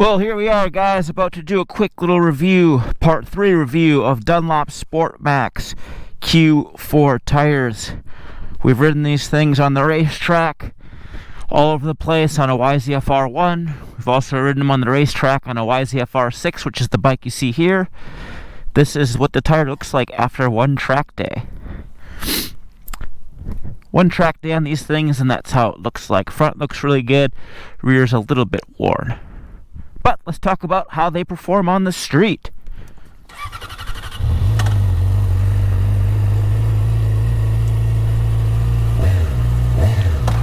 Well, here we are, guys, about to do a quick little review, part 3 review of Dunlop Sportmax Q4 tires. We've ridden these things on the racetrack all over the place on a YZF-R1. We've also ridden them on the racetrack on a YZF-R6, which is the bike you see here. This is what the tire looks like after one track day. One track day on these things, and that's how it looks like. Front looks really good, rear's a little bit worn. But let's talk about how they perform on the street.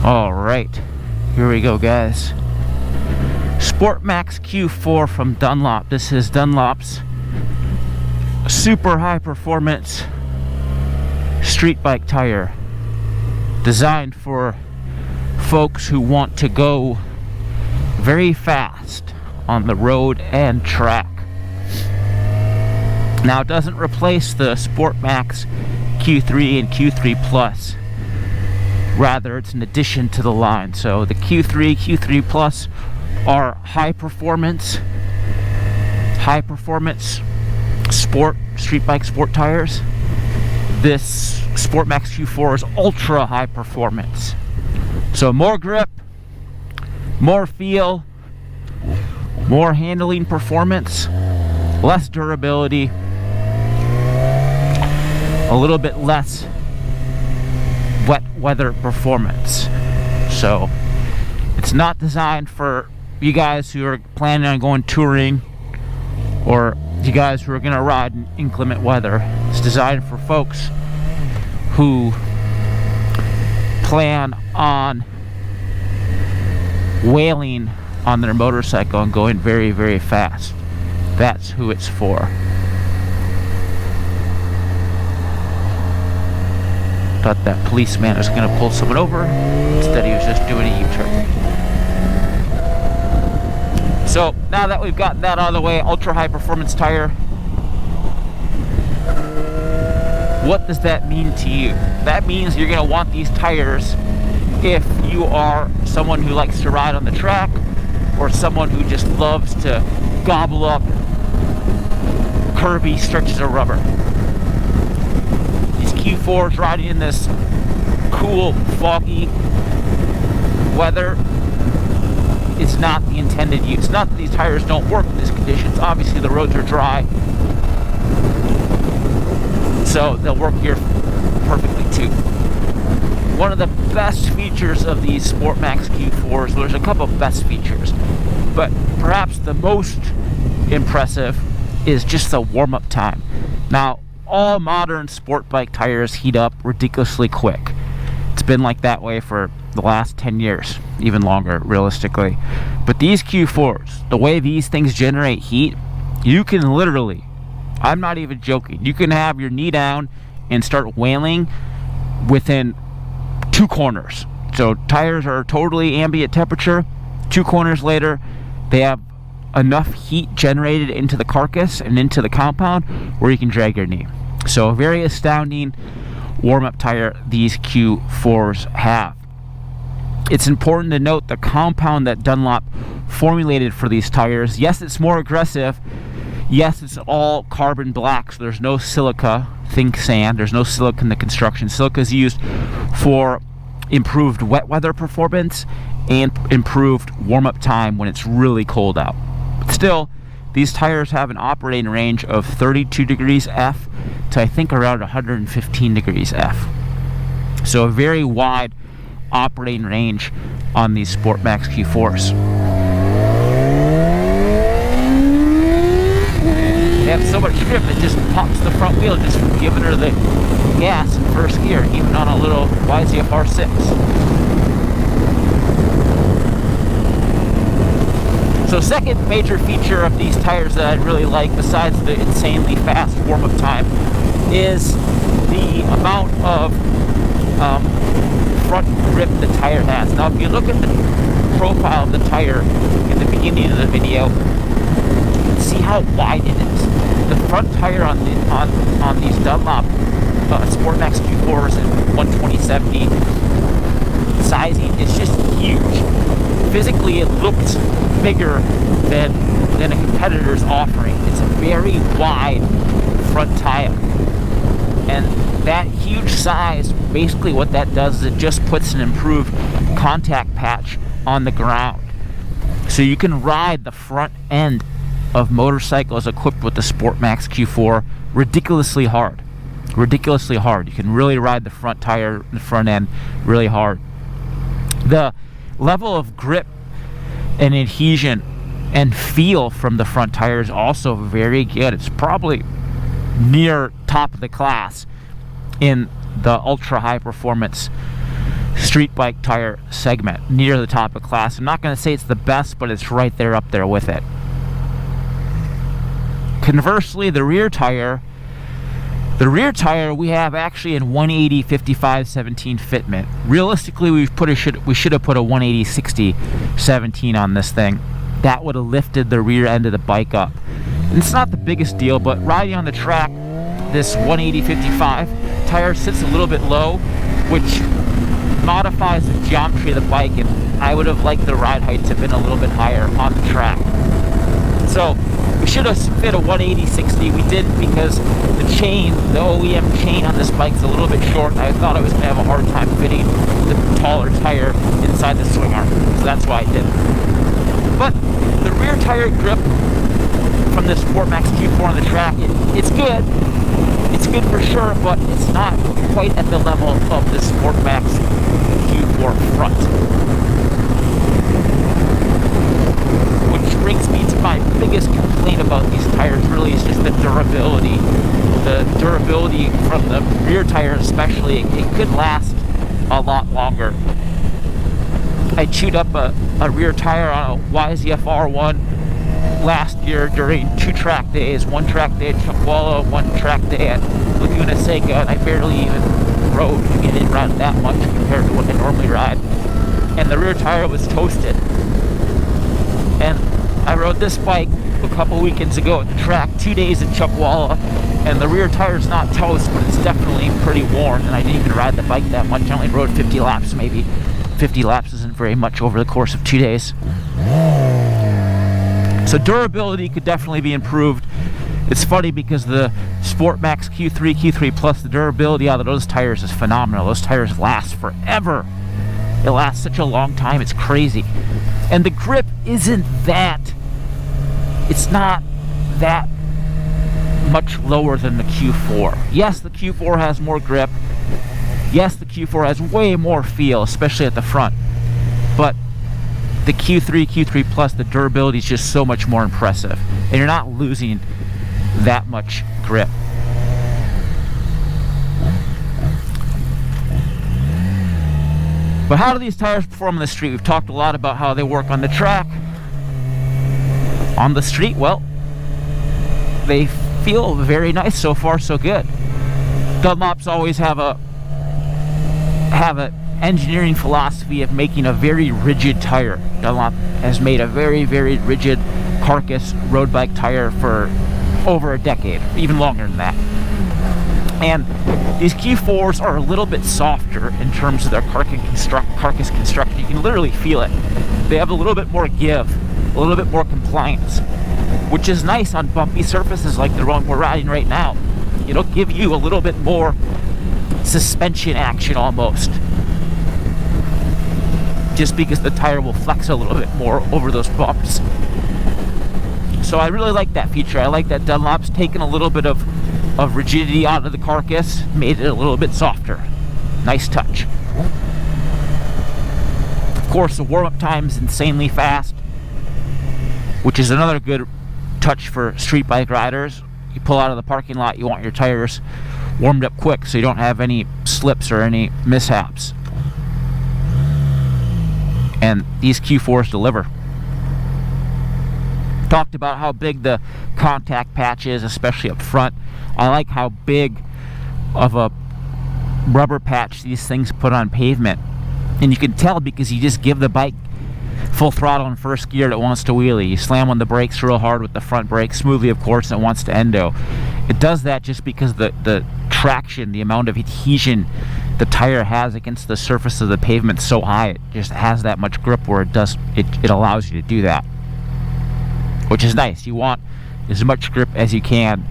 Alright, here we go, guys. Sportmax Q4 from Dunlop. This is Dunlop's super high performance street bike tire, designed for folks who want to go very fast on the road and track. Now, it doesn't replace the Sportmax Q3 and Q3 Plus. Rather, it's an addition to the line. So the Q3, Q3 Plus are high performance street bike sport tires. This Sportmax Q4 is ultra high performance. So more grip, more feel, more handling performance, less durability, a little bit less wet weather performance. So it's not designed for you guys who are planning on going touring or you guys who are going to ride in inclement weather. It's designed for folks who plan on wailing on their motorcycle and going very, very fast. That's who it's for. Thought that policeman was going to pull someone over. Instead, he was just doing a U-turn. So now that we've gotten that out of the way, ultra high performance tire, what does that mean to you? That means you're going to want these tires if you are someone who likes to ride on the track, or someone who just loves to gobble up curvy stretches of rubber. These Q4s riding in this cool, foggy weather is not the intended use. Not that these tires don't work in these conditions. Obviously the roads are dry, so they'll work here perfectly too. One of the best features of these Sportmax Q4s, well, there's a couple of best features, but perhaps the most impressive is just the warm-up time. Now, all modern sport bike tires heat up ridiculously quick. It's been like that way for the last 10 years, even longer, realistically. But these Q4s, the way these things generate heat, you can literally, I'm not even joking, you can have your knee down and start wailing within 2 corners. So tires are totally ambient temperature. 2 corners later, they have enough heat generated into the carcass and into the compound where you can drag your knee. So a very astounding warm-up tire these Q4s have. It's important to note the compound that Dunlop formulated for these tires. Yes, it's more aggressive. Yes, it's all carbon black, so there's no silica. Think sand. There's no silica in the construction. Silica is used for improved wet weather performance and improved warm-up time when it's really cold out. But still, these tires have an operating range of 32 degrees F to I think around 115 degrees F. So a very wide operating range on these Sportmax Q4s. They have so much grip it just pops the front wheel just from giving her the gas in first gear, even on a little YZF-R6. So second major feature of these tires that I really like, besides the insanely fast warm-up time, is the amount of front grip the tire has. Now, if you look at the profile of the tire in the beginning of the video, you can see how wide it is. The front tire on these Dunlop Sportmax Q4s and 120/70 sizing is just huge. physically it looks bigger than a competitor's offering. It's a very wide front tire. And that huge size, basically what that does is it just puts an improved contact patch on the ground. So you can ride the front end of motorcycles equipped with the Sportmax Q4 ridiculously hard. Ridiculously hard. You can really ride the front tire, the front end, really hard. The level of grip and adhesion and feel from the front tire is also very good. It's probably near top of the class in the ultra high performance street bike tire segment, near the top of class. I'm not going to say it's the best, but it's right there up there with it. Conversely, the rear tire we have actually in 180 55 17 fitment. Realistically, we should have put a 180 60 17 on this thing. That would have lifted the rear end of the bike up. And it's not the biggest deal, but riding on the track, this 180 55 tire sits a little bit low, which modifies the geometry of the bike, and I would have liked the ride height to have been a little bit higher on the track. So we should have fit a 180 60. We didn't, because the OEM chain on this bike is a little bit short. I thought I was going to have a hard time fitting the taller tire inside the swing arm, so that's why I didn't. But the rear tire grip from the Sportmax Q4 on the track, it's good. It's good for sure, but it's not quite at the level of the Sportmax Q4 front. Which brings me to my biggest complaint about these tires, really, is just the durability. The durability from the rear tire especially, it could last a lot longer. I chewed up a rear tire on a YZF-R1 last year during 2 track days. 1 track day at Chuckwalla, 1 track day at Laguna Seca, and I barely even rode. I didn't ride that much compared to what I normally ride. And the rear tire was toasted. And I rode this bike a couple weekends ago at the track, 2 days at Chuckwalla, and the rear tire's not toast, but it's definitely pretty worn, and I didn't even ride the bike that much. I only rode 50 laps maybe. 50 laps isn't very much over the course of 2 days. So durability could definitely be improved. It's funny because the Sportmax Q3 Plus, the durability out of those tires is phenomenal. Those tires last forever. It lasts such a long time, it's crazy. And the grip isn't that, it's not that much lower than the Q4. Yes, the Q4 has more grip. Yes, the Q4 has way more feel, especially at the front. But the Q3 Plus, the durability is just so much more impressive. And you're not losing that much grip. But how do these tires perform on the street? We've talked a lot about how they work on the track. On the street, well, they feel very nice. So far, so good. Dunlops always have an engineering philosophy of making a very rigid tire. Dunlop has made a very, very rigid carcass road bike tire for over a decade, even longer than that. And these Q4s are a little bit softer in terms of their carcass construction. You can literally feel it. They have a little bit more give, a little bit more compliance, which is nice on bumpy surfaces like the one we're riding right now. It'll give you a little bit more suspension action almost, just because the tire will flex a little bit more over those bumps. So I really like that feature. I like that Dunlop's taken a little bit of rigidity out of the carcass, made it a little bit softer. Nice touch. Of course, the warm-up time is insanely fast, which is another good touch for street bike riders. You pull out of the parking lot, you want your tires warmed up quick so you don't have any slips or any mishaps. And these Q4s deliver. Talked about how big the contact patch is, especially up front. I like how big of a rubber patch these things put on pavement. And you can tell because you just give the bike full throttle in first gear and it wants to wheelie. You slam on the brakes real hard with the front brake, smoothly of course, and it wants to endo. It does that just because the traction, the amount of adhesion the tire has against the surface of the pavement so high, it just has that much grip where it allows you to do that, which is nice. You want as much grip as you can,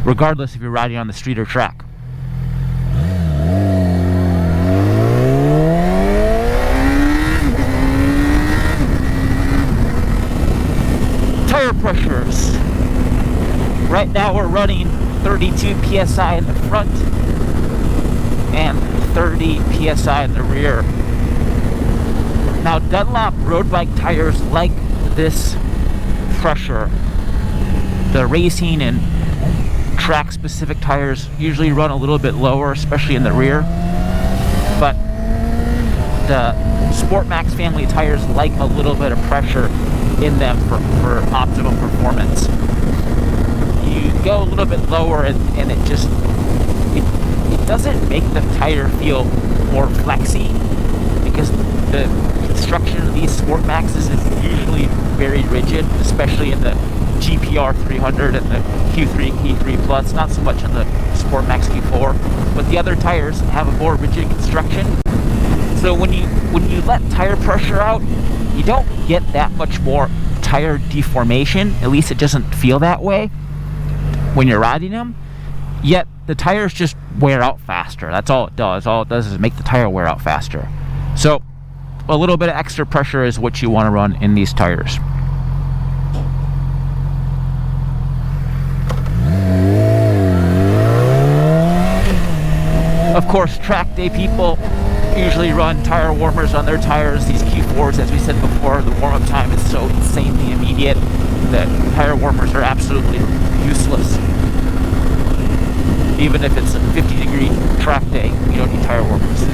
regardless if you're riding on the street or track. Tire pressures. Right now we're running 32 psi in the front and 30 psi in the rear. Now Dunlop road bike tires like this pressure. The racing and track specific tires usually run a little bit lower, especially in the rear, but the Sportmax family tires like a little bit of pressure in them for optimum performance. You go a little bit lower and it just it doesn't make the tire feel more flexy, because the construction of these Sportmaxes is usually very rigid, especially in the GPR 300 and the Q3 and Q3 Plus, not so much on the Sportmax Q4, but the other tires have a more rigid construction. So when you let tire pressure out, you don't get that much more tire deformation. At least it doesn't feel that way when you're riding them. Yet the tires just wear out faster. That's all it does. All it does is make the tire wear out faster. So a little bit of extra pressure is what you want to run in these tires. Of course, track day people usually run tire warmers on their tires. These Q4s, as we said before, the warm-up time is so insanely immediate that tire warmers are absolutely useless. Even if it's a 50-degree track day, you don't need tire warmers.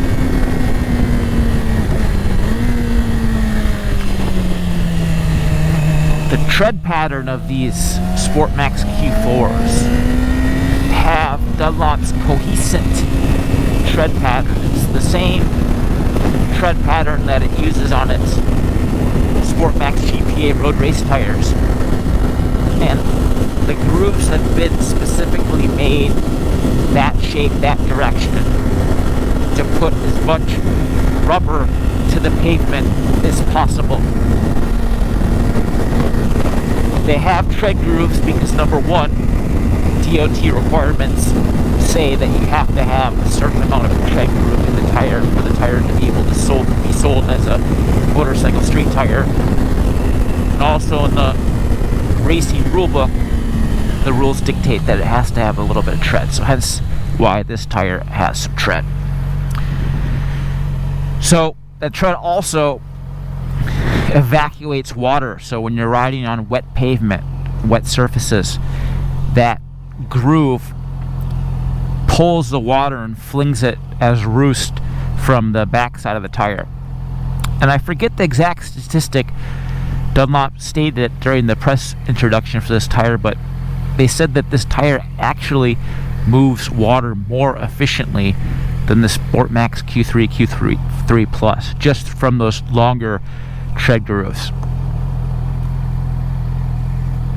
The tread pattern of these Sportmax Q4s have Dunlop's cohescent tread pattern. It's the same tread pattern that it uses on its Sportmax GPA road race tires. And the grooves have been specifically made that shape, that direction, to put as much rubber to the pavement as possible. They have tread grooves because, number one, DOT requirements say that you have to have a certain amount of tread groove in the tire for the tire to be able to be sold as a motorcycle street tire. And also in the racing rulebook, the rules dictate that it has to have a little bit of tread, so hence why this tire has some tread. So that tread also evacuates water, so when you're riding on wet pavement, wet surfaces, that groove pulls the water and flings it as roost from the backside of the tire. And I forget the exact statistic. Dunlop stated it during the press introduction for this tire, but they said that this tire actually moves water more efficiently than the Sportmax Q3, Q3 Plus, just from those longer tread grooves.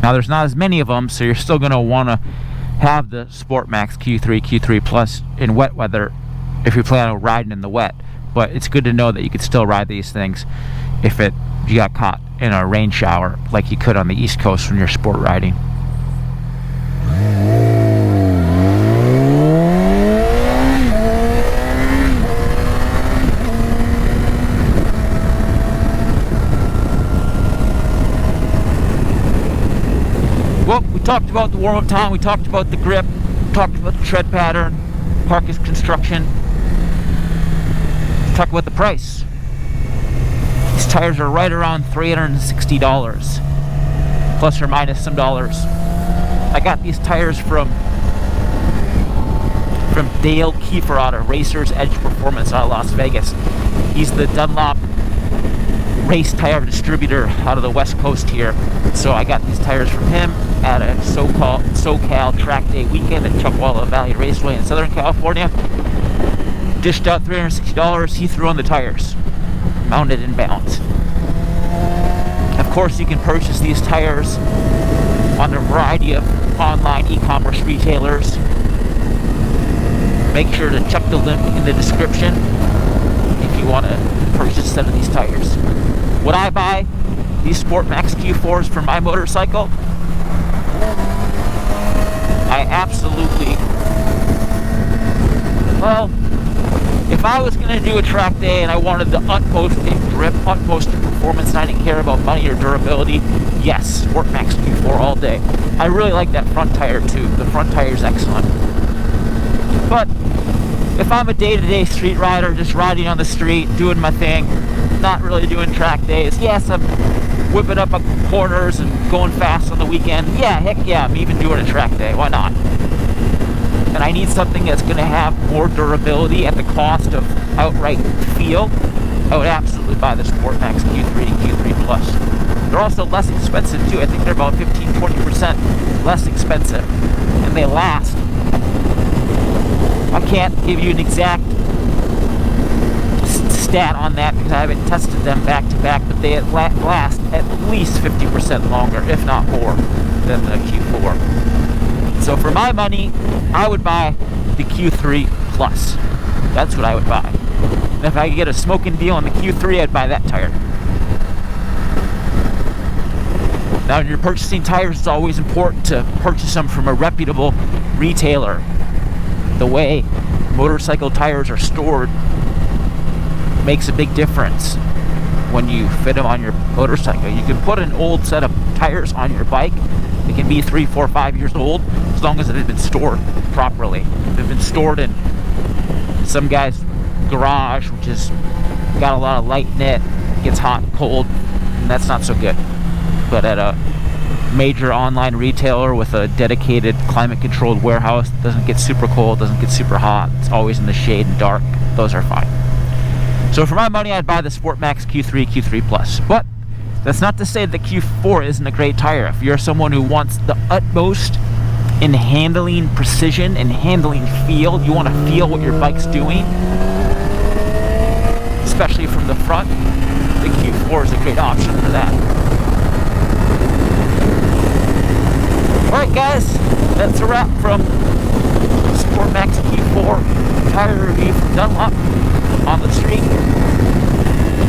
Now there's not as many of them, so you're still going to want to have the Sportmax Q3, Q3 Plus in wet weather if you plan on riding in the wet. But it's good to know that you could still ride these things if you got caught in a rain shower like you could on the East Coast when you're sport riding. Well, we talked about the warm-up time, we talked about the grip, we talked about the tread pattern, carcass construction. Let's talk about the price. These tires are right around $360, plus or minus some dollars. I got these tires from Dale Kiefer out of Racers Edge Performance out of Las Vegas. He's the Dunlop race tire distributor out of the West Coast here. So I got these tires from him at a SoCal track day weekend at Chuckwalla Valley Raceway in Southern California. Dished out $360. He threw on the tires, mounted and balanced. Of course, you can purchase these tires on a variety of online e-commerce retailers. make sure to check the link in the description if you want to purchase a set of these tires. Would I buy these Sportmax Q4s for my motorcycle? I absolutely... Well, if I was going to do a track day and I wanted the utmost in grip, utmost in performance, and I didn't care about money or durability, yes, Sportmax Q4 all day. I really like that front tire too. The front tire is excellent. But if I'm a day-to-day street rider, just riding on the street, doing my thing, not really doing track days, yes, I'm whipping up corners and going fast on the weekend. Yeah, heck yeah, I'm even doing a track day. Why not? And I need something that's going to have more durability at the cost of outright feel. I would absolutely buy the Sportmax Q3 and Q3 Plus. They're also less expensive too. I think they're about 15-20% less expensive, and they last. I can't give you an exact stat on that because I haven't tested them back to back, but they last at least 50% longer, if not more, than the Q4. So for my money, I would buy the Q3 Plus. That's what I would buy. And if I could get a smoking deal on the Q3, I'd buy that tire. Now, when you're purchasing tires, it's always important to purchase them from a reputable retailer. The way motorcycle tires are stored makes a big difference when you fit them on your motorcycle. You can put an old set of tires on your bike. It can be 3, 4, 5 years old as long as they've been stored properly. If they've been stored in some guy's garage, which has got a lot of light in it, gets hot and cold, and that's not so good. But at a major online retailer with a dedicated climate-controlled warehouse, doesn't get super cold, doesn't get super hot, it's always in the shade and dark, those are fine. So for my money, I'd buy the Sportmax Q3, Q3 Plus. But that's not to say the Q4 isn't a great tire. If you're someone who wants the utmost in handling precision and handling feel, you want to feel what your bike's doing, especially from the front, the Q4 is a great option for that. Alright guys, that's a wrap from Sportmax Q4 tire review from Dunlop on the street.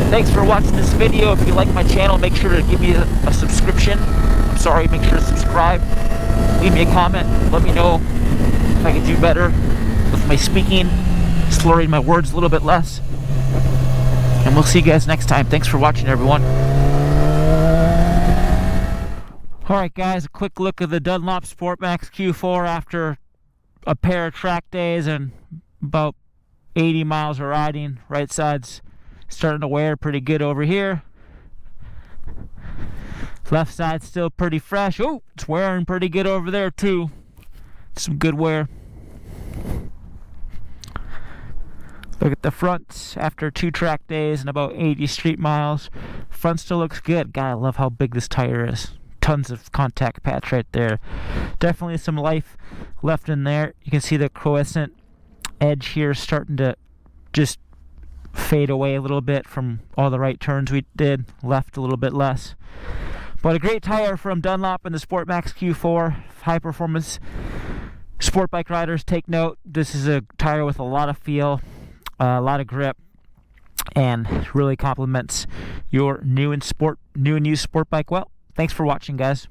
Thanks for watching this video. If you like my channel, make sure to give me a subscription. I'm sorry, make sure to subscribe. Leave me a comment. Let me know if I can do better with my speaking, slurring my words a little bit less. And we'll see you guys next time. Thanks for watching, everyone. Alright guys, a quick look at the Dunlop Sportmax Q4 after a pair of track days and about 80 miles of riding. Right side's starting to wear pretty good over here. Left side's still pretty fresh. Oh, it's wearing pretty good over there too. Some good wear. Look at the front after 2 track days and about 80 street miles. Front still looks good. God, I love how big this tire is. Tons of contact patch right there. Definitely some life left in there. You can see the quiescent edge here starting to just fade away a little bit from all the right turns we did. Left a little bit less. But a great tire from Dunlop and the Sportmax Q4. High performance sport bike riders, take note. This is a tire with a lot of feel, a lot of grip, and really complements your new and used sport bike well. Thanks for watching, guys.